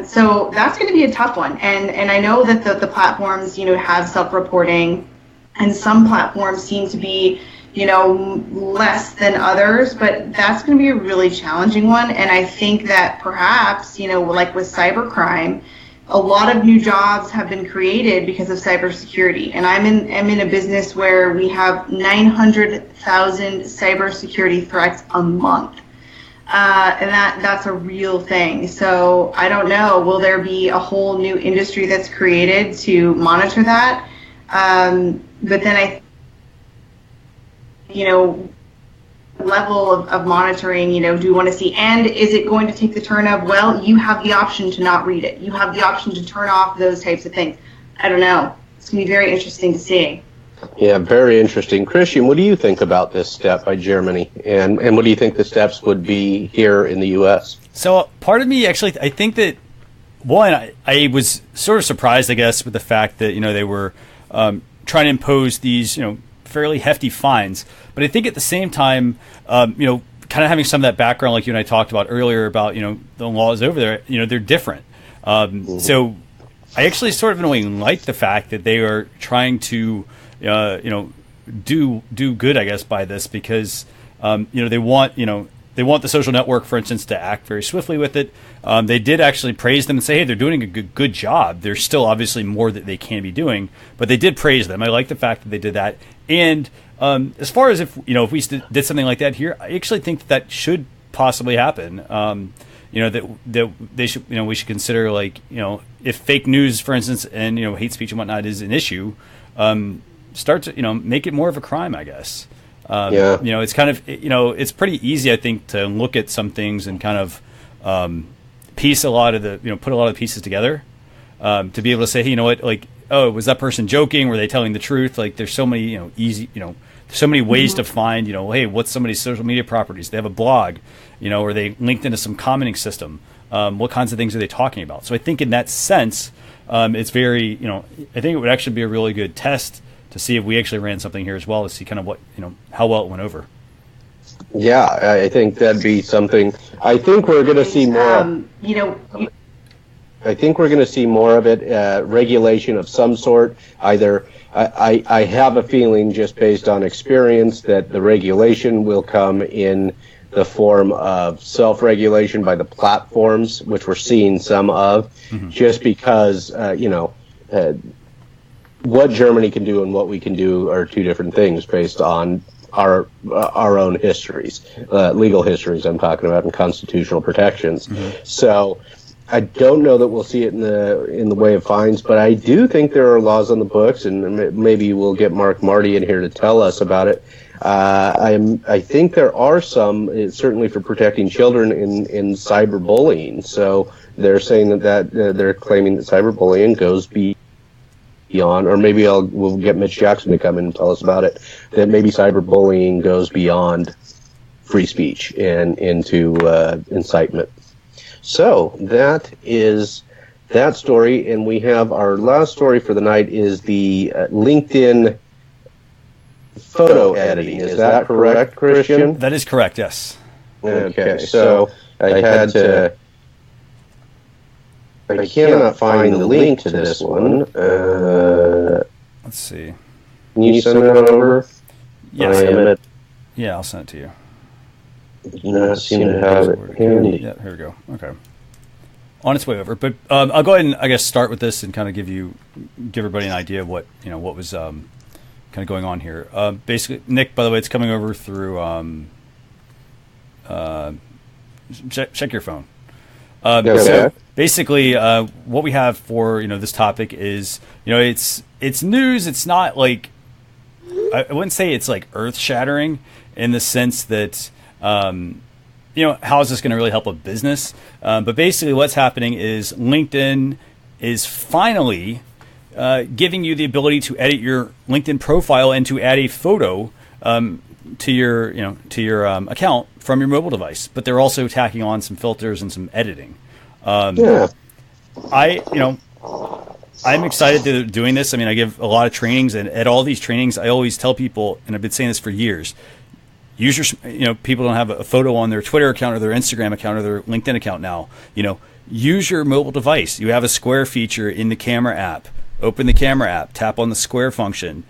So that's going to be a tough one. And I know that the platforms, have self-reporting, and some platforms seem to be, less than others, but that's going to be a really challenging one. And I think that perhaps, like with cybercrime, a lot of new jobs have been created because of cybersecurity. And I'm in a business where we have 900,000 cybersecurity threats a month. And that's a real thing. So I don't know, will there be a whole new industry that's created to monitor that? But then level of monitoring, do you want to see, and is it going to take the turn of, well, you have the option to not read it. You have the option to turn off those types of things. I don't know. It's going to be very interesting to see. Yeah, very interesting. Christian, what do you think about this step by Germany? And what do you think the steps would be here in the U.S.? So part of me, actually, I think that, one, I was sort of surprised, I guess, with the fact that, they were trying to impose these, fairly hefty fines. But I think at the same time, kind of having some of that background, like you and I talked about earlier about, the laws over there, they're different. So I actually sort of in a way like the fact that they are trying to, do good, I guess, by this, because, they want the social network, for instance, to act very swiftly with it. They did actually praise them and say, hey, they're doing a good job. There's still obviously more that they can be doing, but they did praise them. I like the fact that they did that. And as far as if we did something like that here, I actually think that should possibly happen. That they should, we should consider, like, if fake news, for instance, and hate speech and whatnot is an issue, start to make it more of a crime, I guess. It's kind of it's pretty easy, I think, to look at some things and kind of piece a lot of the put a lot of the pieces together, to be able to say, hey, what, like, oh, was that person joking? Were they telling the truth? Like, there's so many easy so many ways to find hey, what's somebody's social media properties? They have a blog, or they linked into some commenting system. What kinds of things are they talking about? So I think in that sense, it's very I think it would actually be a really good test to see if we actually ran something here as well, to see kind of what how well it went over. Yeah, I think that'd be something. I think we're going to see more. I think we're going to see more of it. Regulation of some sort. Either I have a feeling, just based on experience, that the regulation will come in the form of self-regulation by the platforms, which we're seeing some of, just because what Germany can do and what we can do are two different things based on our own histories, legal histories I'm talking about, and constitutional protections. Mm-hmm. So I don't know that we'll see it in the way of fines, but I do think there are laws on the books, and maybe we'll get Mark Marty in here to tell us about it. I think there are some, certainly for protecting children in cyberbullying. So they're saying that they're claiming that cyberbullying goes beyond, or maybe we'll get Mitch Jackson to come in and tell us about it, that maybe cyberbullying goes beyond free speech and into incitement. So that is that story, and we have our last story for the night is the LinkedIn photo editing. Is that correct, Christian? That is correct, yes. Okay, so I had to... I cannot find the link to this one. Let's see. Can you send that over? Yes. Yeah, I'll send it to you. Do not seem to have it handy. Yeah, here we go. Okay. On its way over, but I'll go ahead and I guess start with this and kind of give everybody an idea of what was kind of going on here. Basically, Nick, by the way, it's coming over through. Check your phone. Okay. So basically, what we have for this topic is it's news. It's not like I wouldn't say it's like earth shattering in the sense that. How is this going to really help a business? But basically what's happening is LinkedIn is finally giving you the ability to edit your LinkedIn profile and to add a photo to your account from your mobile device. But they're also tacking on some filters and some editing. I'm excited that they're doing this. I mean, I give a lot of trainings, and at all these trainings, I always tell people, and I've been saying this for years, people don't have a photo on their Twitter account or their Instagram account or their LinkedIn account now. Use your mobile device. You have a square feature in the camera app. Open the camera app, tap on the square function,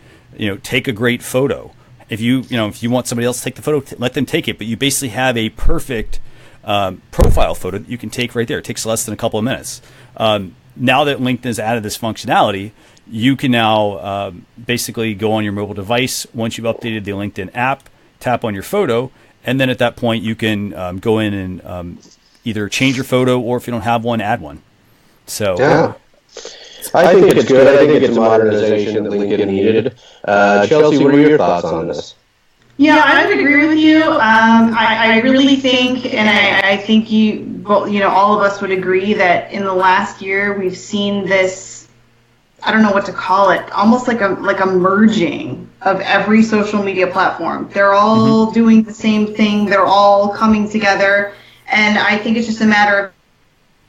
take a great photo. If you want somebody else to take the photo, let them take it. But you basically have a perfect profile photo that you can take right there. It takes less than a couple of minutes. Now that LinkedIn has added this functionality, you can now basically go on your mobile device once you've updated the LinkedIn app, tap on your photo, and then at that point you can go in and either change your photo, or if you don't have one, add one. So yeah. I think it's good. I think it's a modernization that LinkedIn needed. Chelsea, what are your thoughts on this? Yeah, I would agree with you. I really think, and I think all of us would agree that in the last year we've seen this. I don't know what to call it. Almost like a merging of every social media platform. They're all doing the same thing. They're all coming together, and I think it's just a matter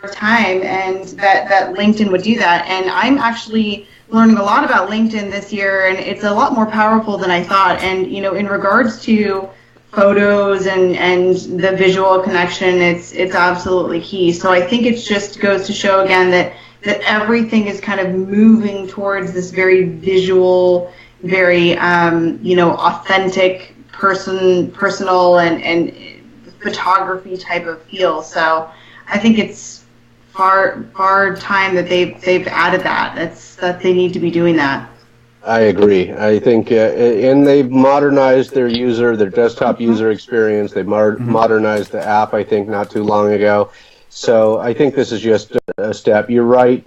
of time, and that LinkedIn would do that. And I'm actually learning a lot about LinkedIn this year, and it's a lot more powerful than I thought. And in regards to photos and the visual connection, it's absolutely key. So I think it just goes to show again that everything is kind of moving towards this very visual, very authentic, personal and photography type of feel. So I think it's far time that they've added that they need to be doing that. I agree. I think, and they've modernized their desktop user experience. They've modernized the app, I think, not too long ago. So I think this is just a step. You're right.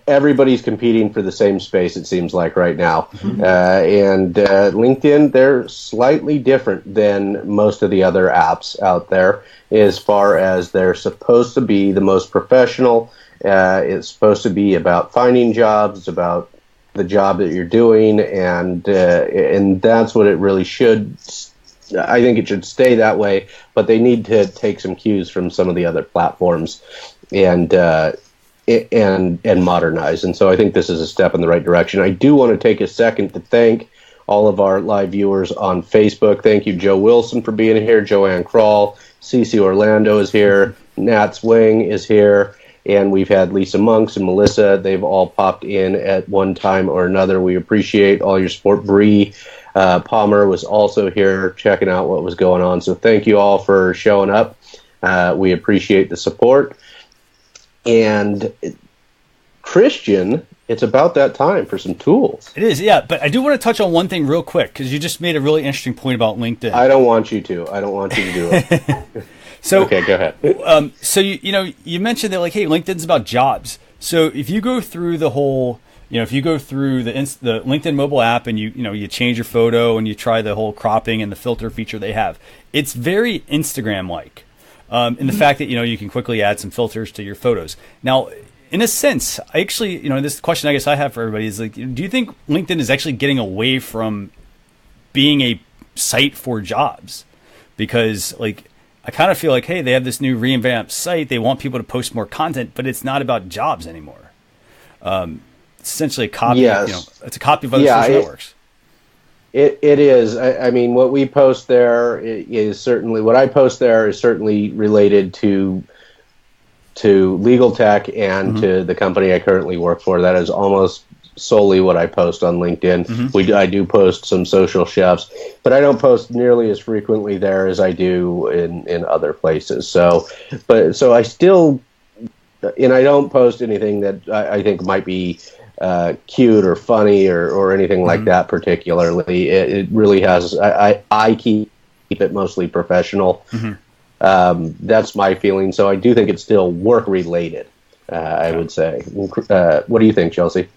Everybody's competing for the same space, it seems like, right now. And LinkedIn, they're slightly different than most of the other apps out there as far as they're supposed to be the most professional. It's supposed to be about finding jobs. It's about the job that you're doing, and that's what it really should. I think it should stay that way, but they need to take some cues from some of the other platforms and modernize. And so I think this is a step in the right direction. I do want to take a second to thank all of our live viewers on Facebook. Thank you, Joe Wilson, for being here. Joanne Krall, Cece Orlando is here. Nat Swing is here. And we've had Lisa Monks and Melissa. They've all popped in at one time or another. We appreciate all your support. Bree Palmer was also here checking out what was going on. So thank you all for showing up. We appreciate the support. And Christian it's about that time for some tools. It is, yeah. But I do want to touch on one thing real quick, because you just made a really interesting point about LinkedIn. I don't want you to. I don't want you to do it. So okay, go ahead. So you mentioned that, like, hey, LinkedIn's about jobs. So if you go through the whole, if you go through the LinkedIn mobile app and you change your photo and you try the whole cropping and the filter feature they have, it's very Instagram-like in the fact that you can quickly add some filters to your photos. Now, in a sense, I actually, this question I guess I have for everybody is, like, do you think LinkedIn is actually getting away from being a site for jobs? Because, like, I kind of feel like, hey, they have this new revamped site. They want people to post more content, but it's not about jobs anymore. It's essentially a copy. Yes. It's a copy of other social networks. It is. I mean, what we post there is certainly what I post there is certainly related to legal tech and to the company I currently work for. That is almost solely what I post on LinkedIn. I do post some social chefs, but I don't post nearly as frequently there as I do in other places. So I still, and I don't post anything that I think might be cute or funny or anything like that particularly. It really has, I keep it mostly professional. That's my feeling. So I do think it's still work related, I would say. What do you think, Chelsea?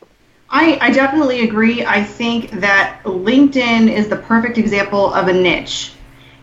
I definitely agree. I think that LinkedIn is the perfect example of a niche,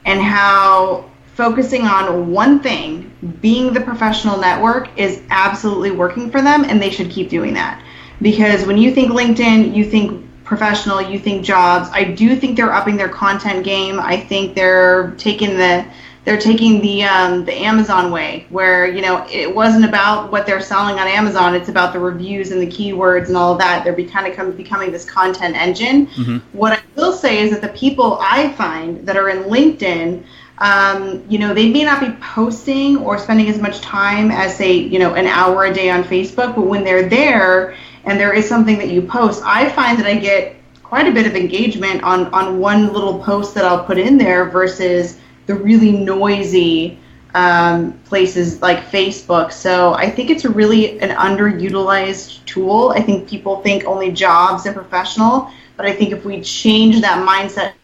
and how focusing on one thing, being the professional network, is absolutely working for them, and they should keep doing that. Because when you think LinkedIn, you think professional, you think jobs. I do think they're upping their content game. I think they're taking the Amazon way, where it wasn't about what they're selling on Amazon. It's about the reviews and the keywords and all of that. They're becoming this content engine. What I will say is that the people I find that are in LinkedIn, they may not be posting or spending as much time as, say, an hour a day on Facebook, but when they're there and there is something that you post, I find that I get quite a bit of engagement on one little post that I'll put in there versus the really noisy places like Facebook. So I think it's really an underutilized tool. I think people think only jobs and professional, but I think if we change that mindset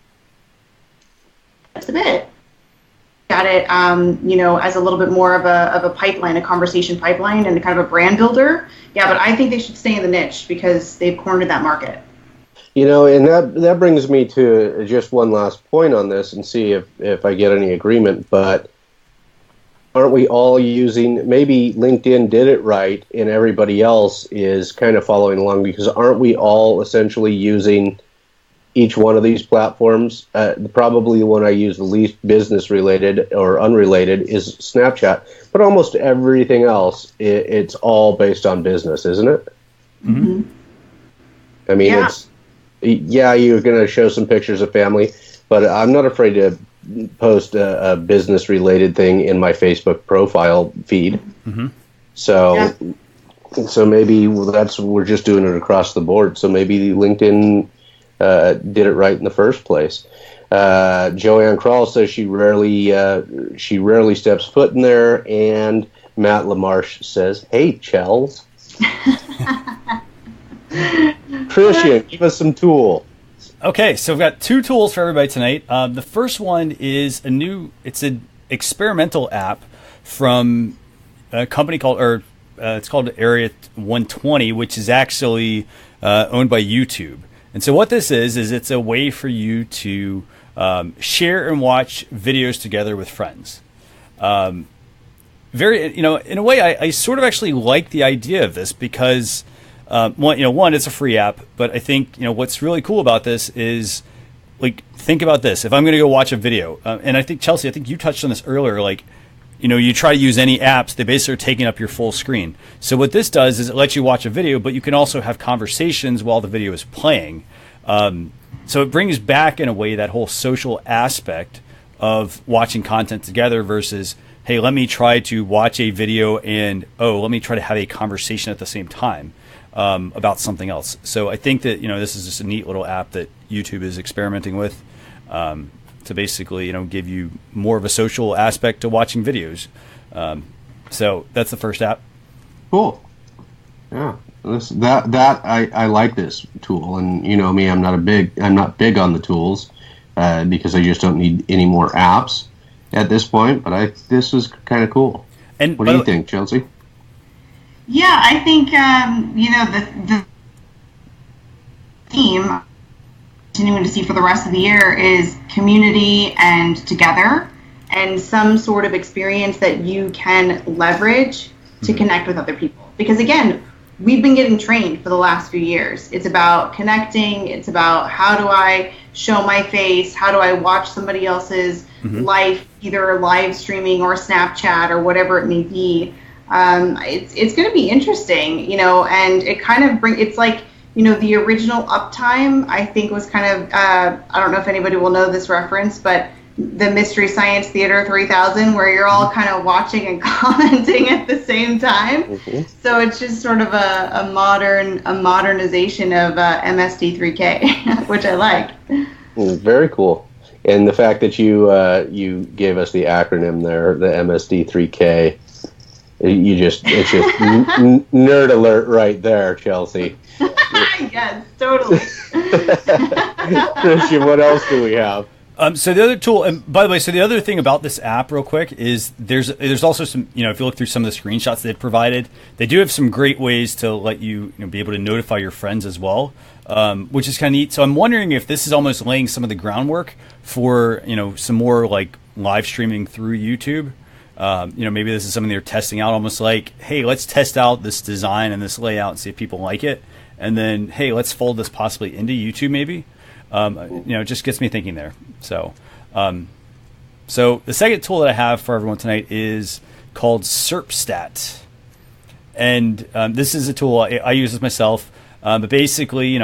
just a bit, got it, as a little bit more of a pipeline, a conversation pipeline, and kind of a brand builder. Yeah, but I think they should stay in the niche because they've cornered that market. And that brings me to just one last point on this, and see if I get any agreement. But aren't we all using, maybe LinkedIn did it right and everybody else is kind of following along, because aren't we all essentially using each one of these platforms? Probably the one I use the least business related or unrelated is Snapchat, but almost everything else, it's all based on business, isn't it? I mean, you're going to show some pictures of family, but I'm not afraid to post a business related thing in my Facebook profile feed. So maybe we're just doing it across the board. So maybe LinkedIn did it right in the first place. Joanne Krall says she rarely steps foot in there, and Matt LaMarche says, "Hey, Chels." Christian, give us some tool. Okay, so we've got two tools for everybody tonight. The first one is it's an experimental app from a company called, it's called Area 120, which is actually owned by YouTube. And so what this is it's a way for you to share and watch videos together with friends. Very, in a way, I sort of actually like the idea of this because, one, it's a free app, but I think, what's really cool about this is, like, think about this. If I'm going to go watch a video, and I think, Chelsea, you touched on this earlier, like, you try to use any apps, they basically are taking up your full screen. So what this does is it lets you watch a video, but you can also have conversations while the video is playing. So it brings back, in a way, that whole social aspect of watching content together versus, hey, let me try to watch a video and, let me try to have a conversation at the same time about something else. So I think that, this is just a neat little app that YouTube is experimenting with. To basically, give you more of a social aspect to watching videos. So that's the first app. Cool. Yeah. I like this tool, and you know me, I'm not big on the tools because I just don't need any more apps at this point. But this is kind of cool. And what do you think, Chelsea? Yeah, I think the theme continuing to see for the rest of the year is community and together, and some sort of experience that you can leverage to connect with other people. Because again, we've been getting trained for the last few years. It's about connecting. It's about how do I show my face? How do I watch somebody else's life, either live streaming or Snapchat or whatever it may be. It's going to be interesting, and it kind of it's like, the original Uptime, I think, was kind of, I don't know if anybody will know this reference, but the Mystery Science Theater 3000, where you're all kind of watching and commenting at the same time. So it's just sort of a modernization of MSD3K, which I like. Very cool. And the fact that you gave us the acronym there, the MSD3K, it's just nerd alert right there, Chelsea. Yes, totally. Christian, what else do we have? So the other tool, and by the way, so the other thing about this app real quick is there's also some, if you look through some of the screenshots they've provided, they do have some great ways to let you, be able to notify your friends as well, which is kind of neat. So I'm wondering if this is almost laying some of the groundwork for, some more like live streaming through YouTube. Maybe this is something they're testing out, almost like, hey, let's test out this design and this layout and see if people like it. And then, hey, let's fold this possibly into YouTube maybe. It just gets me thinking there. So the second tool that I have for everyone tonight is called SERPStat. And this is a tool, I use this myself. But basically,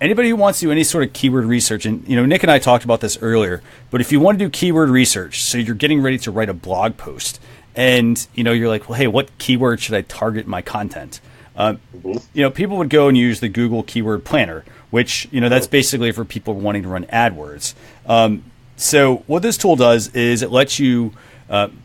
anybody who wants to do any sort of keyword research, and Nick and I talked about this earlier, but if you want to do keyword research, so you're getting ready to write a blog post, and you're like, well, hey, what keyword should I target my content? People would go and use the Google Keyword Planner, which that's basically for people wanting to run AdWords. So what this tool does is it lets you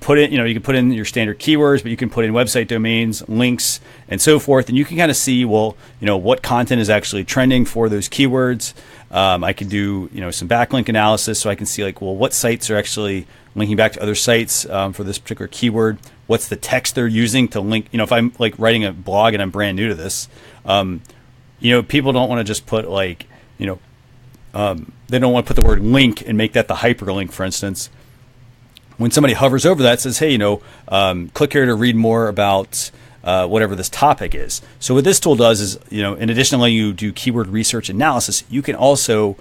put in, you can put in your standard keywords, but you can put in website domains, links, and so forth. And you can kind of see, well, what content is actually trending for those keywords. I can do, some backlink analysis, so I can see like, well, what sites are actually linking back to other sites for this particular keyword. What's the text they're using to link? If I'm like writing a blog and I'm brand new to this, people don't want to just put like, they don't want to put the word link and make that the hyperlink, for instance. When somebody hovers over that, it says, hey, click here to read more about whatever this topic is. So what this tool does is, in addition to letting you do keyword research analysis, you can also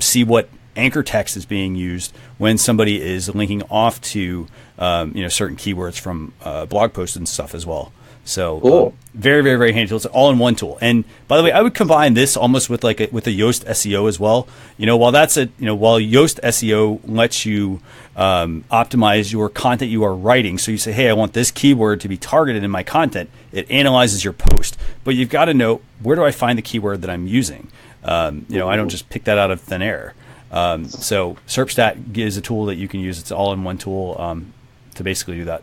see what anchor text is being used when somebody is linking off to, certain keywords from blog posts and stuff as well. So cool. Very, very, very handy tool. It's an all-in-one tool. And by the way, I would combine this almost with with a Yoast SEO as well. While Yoast SEO lets you optimize your content you are writing. So you say, hey, I want this keyword to be targeted in my content. It analyzes your post, but you've got to know, where do I find the keyword that I'm using? I don't just pick that out of thin air. So SERPStat is a tool that you can use. It's an all-in-one tool to basically do that,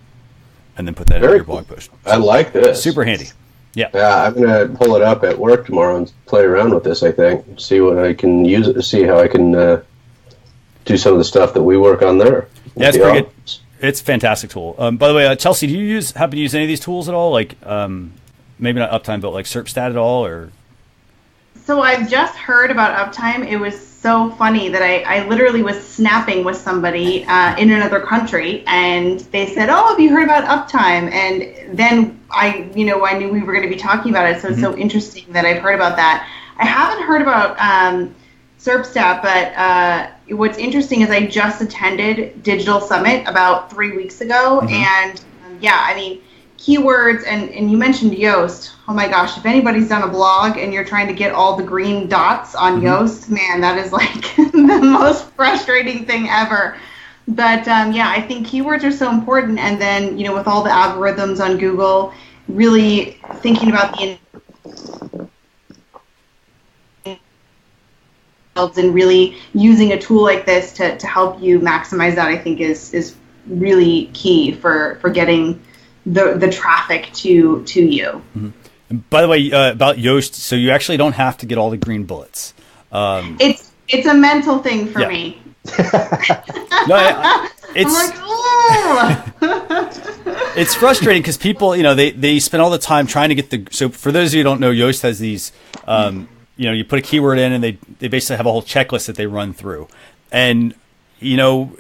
and then put that in your blog post. So I like this. Super handy. Yeah. Yeah, I'm gonna pull it up at work tomorrow and play around with this. I think, see what I can use it, see how I can do some of the stuff that we work on there. Yeah, it's pretty good. It's a fantastic tool. By the way, Chelsea, do you happen to use any of these tools at all? Like maybe not Uptime, but like SERPStat at all, or? So I've just heard about Uptime. It was so funny that I literally was snapping with somebody in another country, and they said, "Oh, have you heard about Uptime?" And then I knew we were going to be talking about it, so it's so interesting that I've heard about that. I haven't heard about SERPStat, but what's interesting is I just attended Digital Summit about 3 weeks ago, and keywords, and you mentioned Yoast. Oh my gosh, if anybody's done a blog and you're trying to get all the green dots on Yoast, man, that is like the most frustrating thing ever. But I think keywords are so important, and then with all the algorithms on Google, really thinking about the and really using a tool like this to help you maximize that, I think is really key for getting the traffic to you. Mm-hmm. By the way, about Yoast, so you actually don't have to get all the green bullets. It's a mental thing for me. No, it's I'm like, oh. It's frustrating because people, they spend all the time trying to get so for those of you who don't know, Yoast has these, you put a keyword in and they basically have a whole checklist that they run through. And, you don't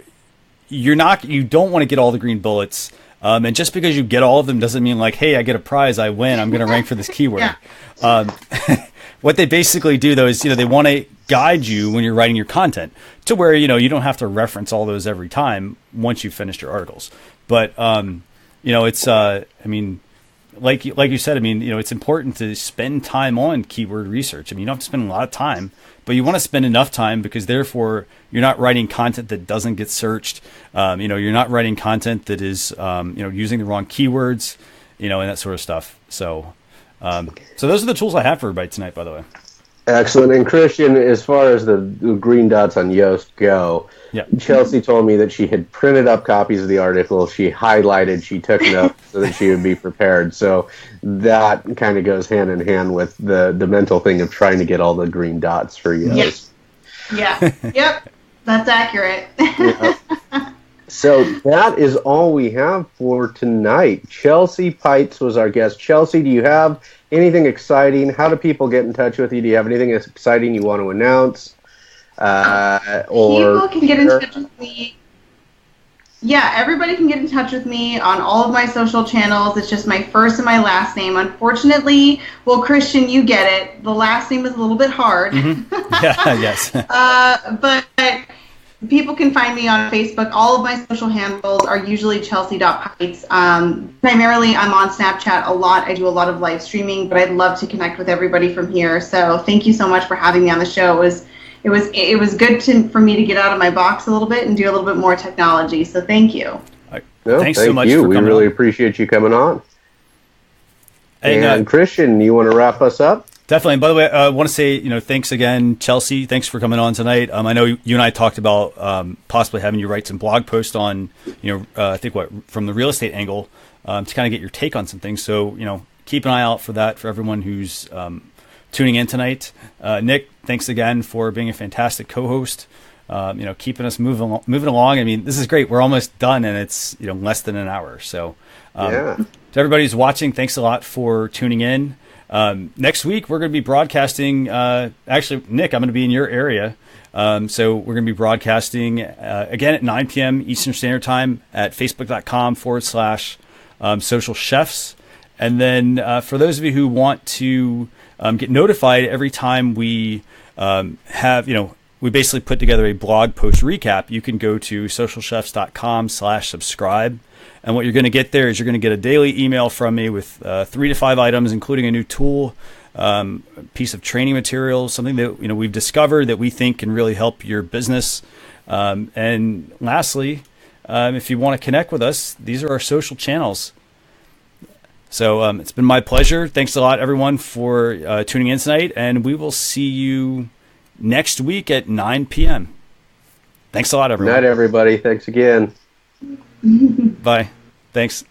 want to get all the green bullets. And just because you get all of them doesn't mean like, hey, I get a prize, I win, I'm going to rank for this keyword. What they basically do though is, they want to guide you when you're writing your content to where, you don't have to reference all those every time once you've finished your articles. But, it's, like you said, it's important to spend time on keyword research. You don't have to spend a lot of time, but you want to spend enough time because therefore you're not writing content that doesn't get searched. You're not writing content that is, using the wrong keywords, and that sort of stuff. So those are the tools I have for everybody tonight, by the way. Excellent. And Christian, as far as the green dots on Yoast go, Chelsea told me that she had printed up copies of the article, she highlighted, she took notes so that she would be prepared. So that kind of goes hand in hand with the mental thing of trying to get all the green dots for Yoast. Yep. That's accurate. So that is all we have for tonight. Chelsea Peitz was our guest. Chelsea, do you have anything exciting? How do people get in touch with you? Do you have anything exciting you want to announce? People can get in touch with me. Yeah, everybody can get in touch with me on all of my social channels. It's just my first and my last name. Unfortunately, well, Christian, you get it. The last name is a little bit hard. Mm-hmm. Yeah, yes. But people can find me on Facebook. All of my social handles are usually chelsea.peitz. Primarily, I'm on Snapchat a lot. I do a lot of live streaming, but I'd love to connect with everybody from here. So thank you so much for having me on the show. It was good for me to get out of my box a little bit and do a little bit more technology. So thank you. Thanks so much for coming on. We really appreciate you coming on. And Christian, you want to wrap us up? Definitely. And by the way, I want to say, thanks again, Chelsea. Thanks for coming on tonight. I know you and I talked about possibly having you write some blog posts on, I think from the real estate angle to kind of get your take on some things. So, keep an eye out for that for everyone who's tuning in tonight. Nick, thanks again for being a fantastic co-host. Keeping us moving along. This is great. We're almost done, and it's less than an hour. So, to everybody who's watching, thanks a lot for tuning in. Next week, we're going to be broadcasting. Actually, Nick, I'm going to be in your area. So we're going to be broadcasting again at 9 p.m. Eastern Standard Time at facebook.com/social chefs. And then for those of you who want to get notified every time we have, we basically put together a blog post recap, you can go to socialchefs.com/subscribe. And what you're going to get there is you're going to get a daily email from me with 3 to 5 items, including a new tool, a piece of training material, something that we've discovered that we think can really help your business. And lastly, if you want to connect with us, these are our social channels. So it's been my pleasure. Thanks a lot, everyone, for tuning in tonight, and we will see you next week at 9 p.m. Thanks a lot, everyone. Good night, everybody. Thanks again. Bye. Thanks.